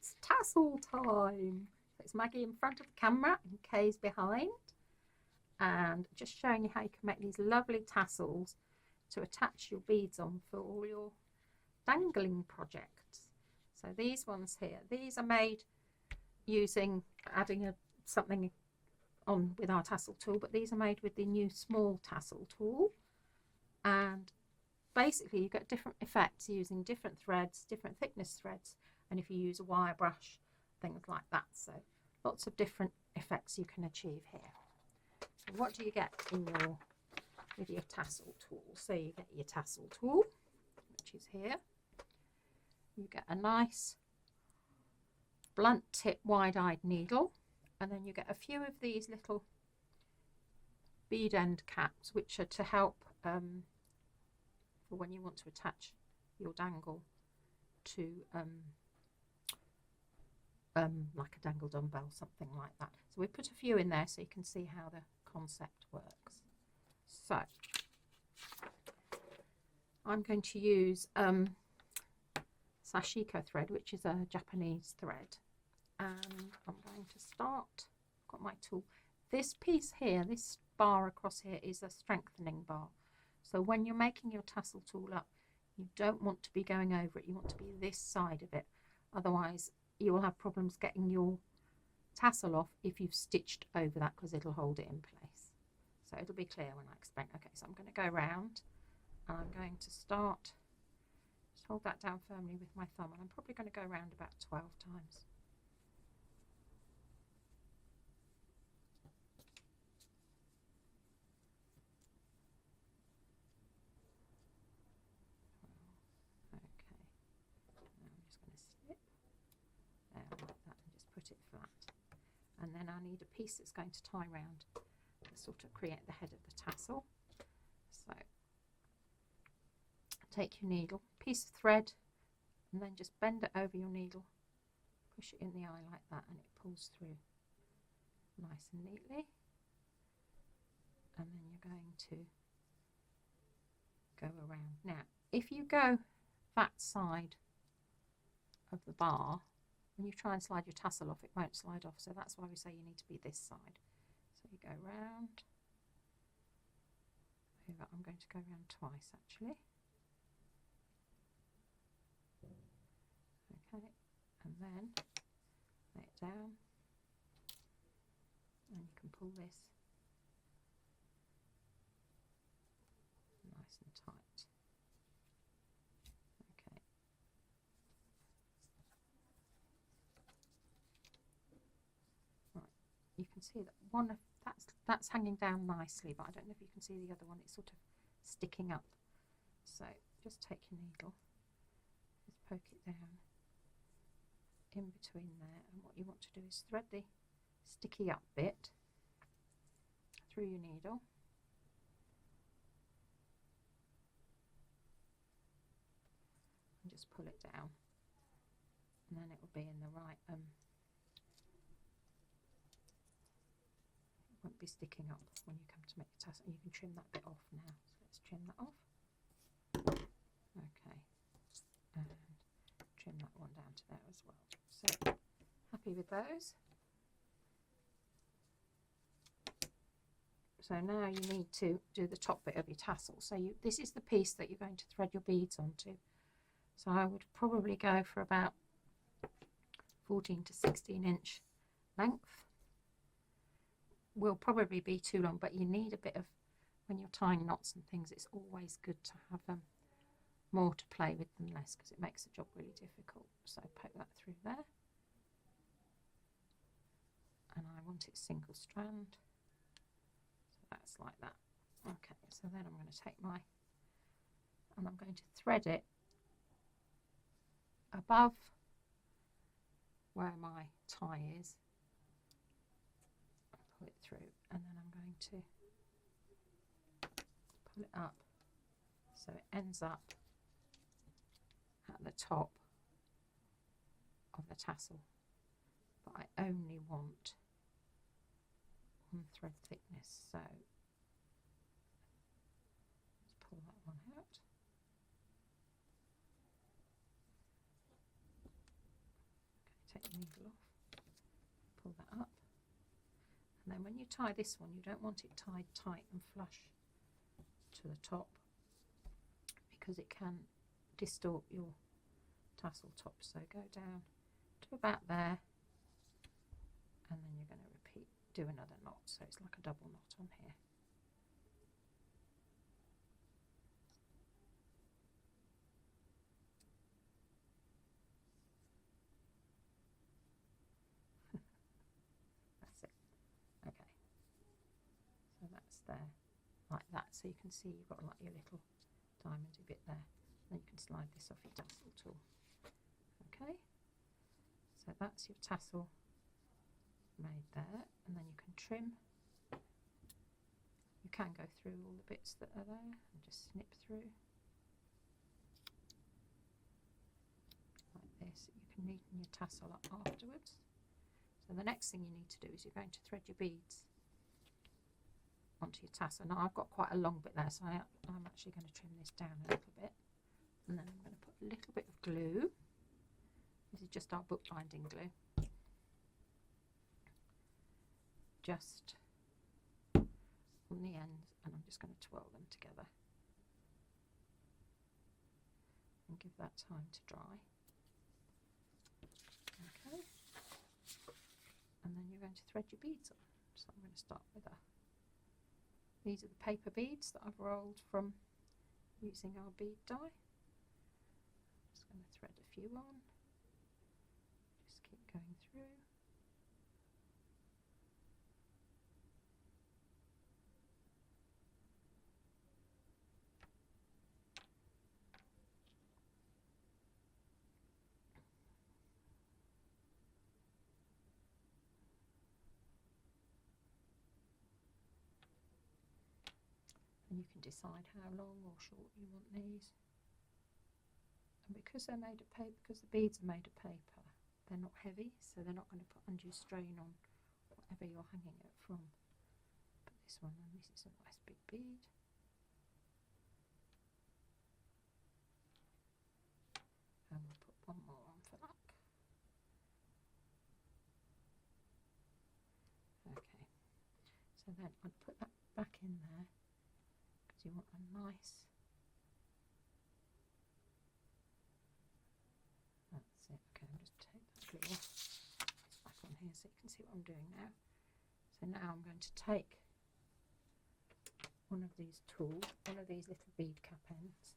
It's tassel time. It's Maggie in front of the camera and Kay's behind, and just showing you how you can make these lovely tassels to attach your beads on for all your dangling projects. So these ones here, these are made using adding something on with our tassel tool, but these are made with the new small tassel tool, and basically you get different effects using different threads, different thickness threads, and if you use a wire brush, things like that. So lots of different effects you can achieve here. So what do you get in with your tassel tool? So you get your tassel tool, which is here. You get a nice blunt tip wide-eyed needle, and then you get a few of these little bead end caps, which are to help for when you want to attach your dangle to like a dangle dumbbell, something like that. So we put a few in there so you can see how the concept works. So I'm going to use sashiko thread, which is a Japanese thread, and I'm going to start. I've got my tool. This piece here, this bar across here, is a strengthening bar. So when you're making your tassel tool up, you don't want to be going over it, you want to be this side of it, otherwise you will have problems getting your tassel off if you've stitched over that, because it'll hold it in place. So it'll be clear when I explain. Okay, so I'm going to go round and I'm going to start, just hold that down firmly with my thumb, and I'm probably going to go round about 12 times. It flat, and then I need a piece that's going to tie round to sort of create the head of the tassel. So take your needle, piece of thread, and then just bend it over your needle, push it in the eye like that, and it pulls through nice and neatly. And then you're going to go around. Now if you go that side of the bar, when you try and slide your tassel off, it won't slide off, so that's why we say you need to be this side. So you go round over. I'm going to go round twice actually. Okay, and then lay it down, and you can pull this nice and tight. You can see that one of that's hanging down nicely, but I don't know if you can see the other one, it's sort of sticking up. So just take your needle, just poke it down in between there, and what you want to do is thread the sticky up bit through your needle, and just pull it down, and then it will be in the right won't be sticking up when you come to make the tassel. You can trim that bit off now, so let's trim that off. Okay, and trim that one down to there as well. So happy with those. So now you need to do the top bit of your tassel. So this is the piece that you're going to thread your beads onto. So I would probably go for about 14 to 16 inch length. Will probably be too long, but you need a bit of, when you're tying knots and things, it's always good to have more to play with than less, because it makes the job really difficult. So poke that through there, and I want it single strand, so that's like that. Okay, so then I'm going to take and I'm going to thread it above where my tie is, pull it through, and then I'm going to pull it up so it ends up at the top of the tassel, but I only want 1 thread thickness, so let's pull that one out. take the needle off, pull that up, and then when you tie this one, you don't want it tied tight and flush to the top, because it can distort your tassel top. So go down to about there, and then you're going to repeat, do another knot, so it's like a double knot on here. That's it. Okay, so that's there like that, so you can see you've got like your little diamondy bit there. Then you can slide this off your tassel tool. Okay, so that's your tassel made there, and then you can trim. You can go through all the bits that are there and just snip through like this. You can neaten your tassel up afterwards. So the next thing you need to do is you're going to thread your beads onto your tassel. Now I've got quite a long bit there, so I'm actually going to trim this down a little bit, and then I'm going to put a little bit of glue. This is just our bookbinding glue, just on the ends, and I'm just going to twirl them together and give that time to dry. Okay, and then you're going to thread your beads on. So I'm going to start with these are the paper beads that I've rolled from using our bead die. I'm just going to thread a few on, just keep going through. And you can decide how long or short you want these. And because they're made of paper, because the beads are made of paper, they're not heavy, so they're not going to put undue strain on whatever you're hanging it from. Put this one on, this is a nice big bead. And we'll put one more on for luck. Okay, so then I'd put that back in there, because you want a nice, that's it. Okay, I'll just take that glue off. It's back on here so you can see what I'm doing now. So now I'm going to take one of these tools, one of these little bead cap ends,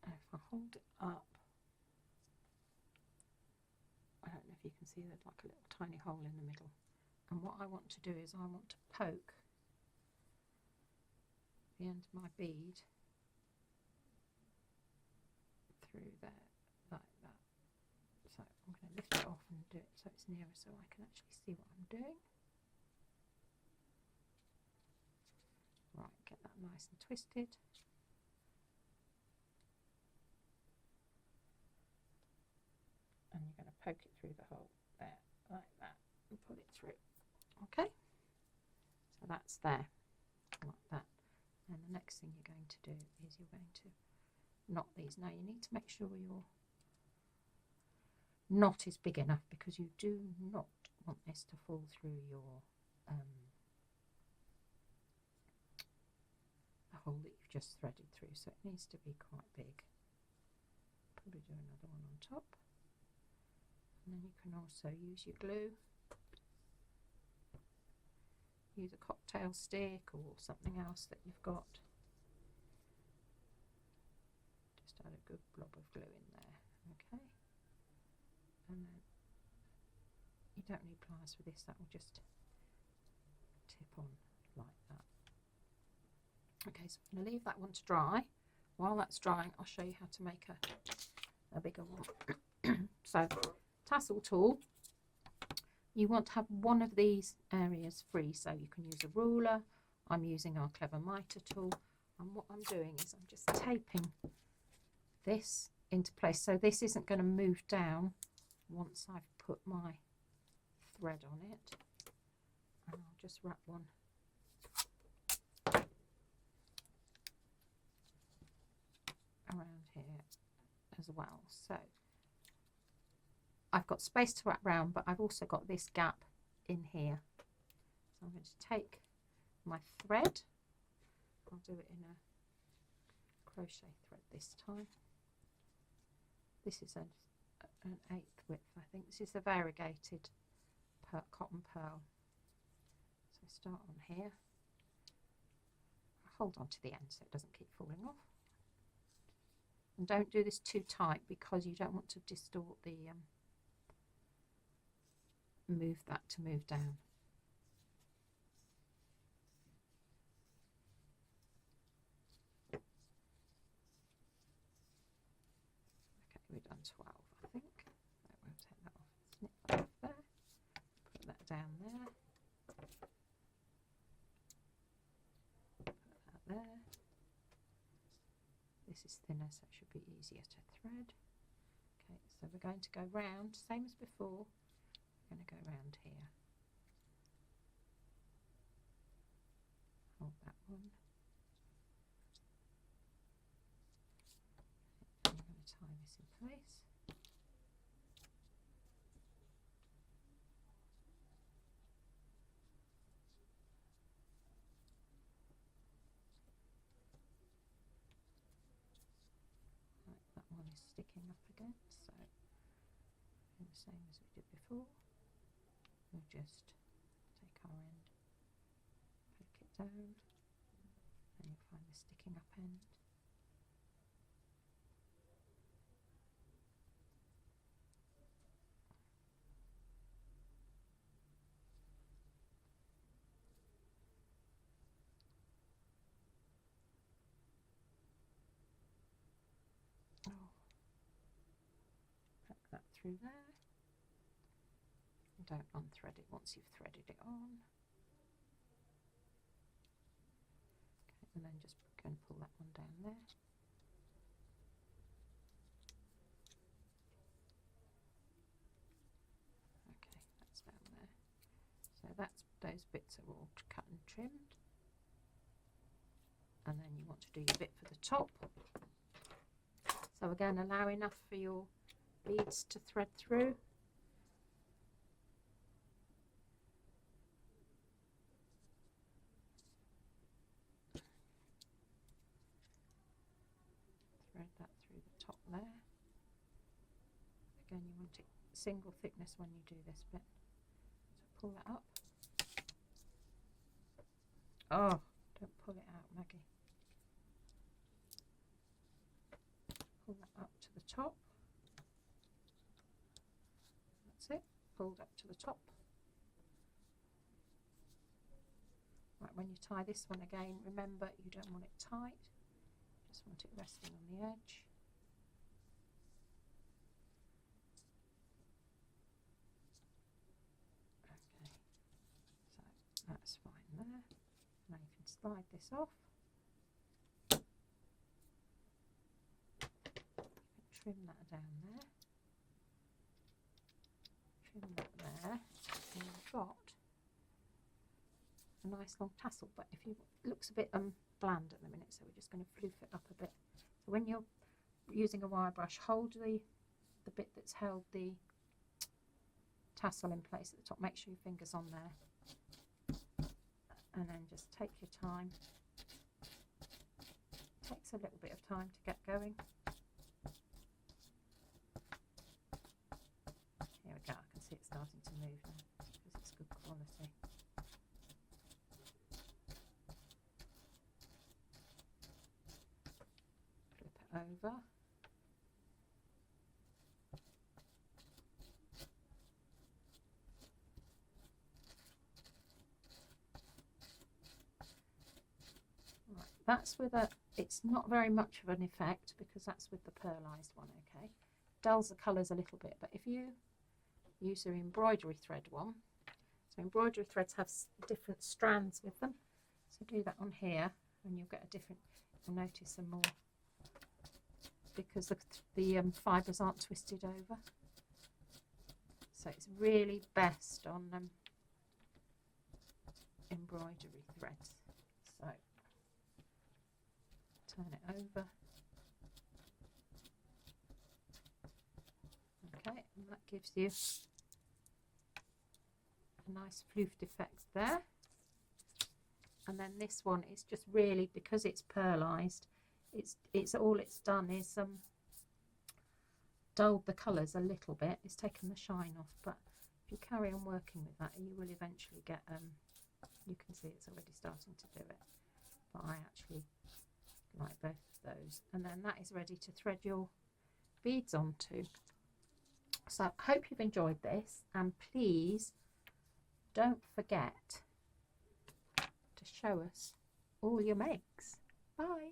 and if I hold it up, I don't know if you can see there's like a little tiny hole in the middle. And what I want to do is I want to poke the end of my bead through there like that. So I'm going to lift it off and do it so it's nearer so I can actually see what I'm doing. Right, get that nice and twisted. And you're going to poke it through the hole there like that and pull it through. Okay, so that's there, like that. And the next thing you're going to do is you're going to knot these. Now you need to make sure your knot is big enough, because you do not want this to fall through your the hole that you've just threaded through, so it needs to be quite big. Probably do another one on top, and then you can also use your glue. Use a cocktail stick or something else that you've got. Just add a good blob of glue in there, okay? And then you don't need pliers for this, that will just tip on like that. Okay, so I'm going to leave that one to dry. While that's drying, I'll show you how to make a bigger one. So, tassel tool. You want to have one of these areas free, so you can use a ruler. I'm using our clever miter tool, and what I'm doing is I'm just taping this into place, so this isn't going to move down once I've put my thread on it. And I'll just wrap one around here as well. So I've got space to wrap round, but I've also got this gap in here. So I'm going to take my thread. I'll do it in a crochet thread this time. This is an 1/8 width, I think. This is a variegated cotton pearl. So start on here. Hold on to the end so it doesn't keep falling off. And don't do this too tight because you don't want to distort the move down. Okay, we've done 12, I think. So we'll take that off, snip that off there, put that down there, put that there. This is thinner, so it should be easier to thread. Okay, so we're going to go round, same as before. We're going to go round here. Hold that one. And I'm going to tie this in place. That one is sticking up again, so do the same as we did before. We'll just take our end, poke it down, and you'll find the sticking up end. Poke that through there. Don't unthread it once you've threaded it on. Okay, and then just go and pull that one down there. Okay, that's down there. So those bits are all cut and trimmed. And then you want to do your bit for the top. So again, allow enough for your beads to thread through. Thread that through the top there. Again, you want it single thickness when you do this bit. So pull that up. Oh, don't pull it out, Maggie. Pull that up to the top. That's it, pulled up to the top. Right, when you tie this one again, remember you don't want it tight, just want it resting on the edge. Okay, so that's fine there. Now you can slide this off. Trim that down there, trim that there, and you've got a nice long tassel. But if you, it looks a bit bland at the minute, so we're just going to floof it up a bit. So when you're using a wire brush, hold the bit that's held the tassel in place at the top. Make sure your finger's on there, and then just take your time. It takes a little bit of time to get going. Here we go, I can see it starting to move now because it's good quality. Flip it over. Right, that's with a, it's not very much of an effect because that's with the pearlised one, okay? Dulls the colours a little bit, but if you use an embroidery thread one, so embroidery threads have different strands with them, so do that on here and you'll get a different, you'll notice some more because the fibres aren't twisted over. So it's really best on embroidery threads. So turn it over. that gives you a nice floofed effect there. And then this one is just really, because it's pearlized, it's all it's done is dulled the colours a little bit. It's taken the shine off, but if you carry on working with that, you will eventually get you can see it's already starting to do it, but I actually like both of those. And then that is ready to thread your beads onto. So I hope you've enjoyed this, and please don't forget to show us all your makes. Bye.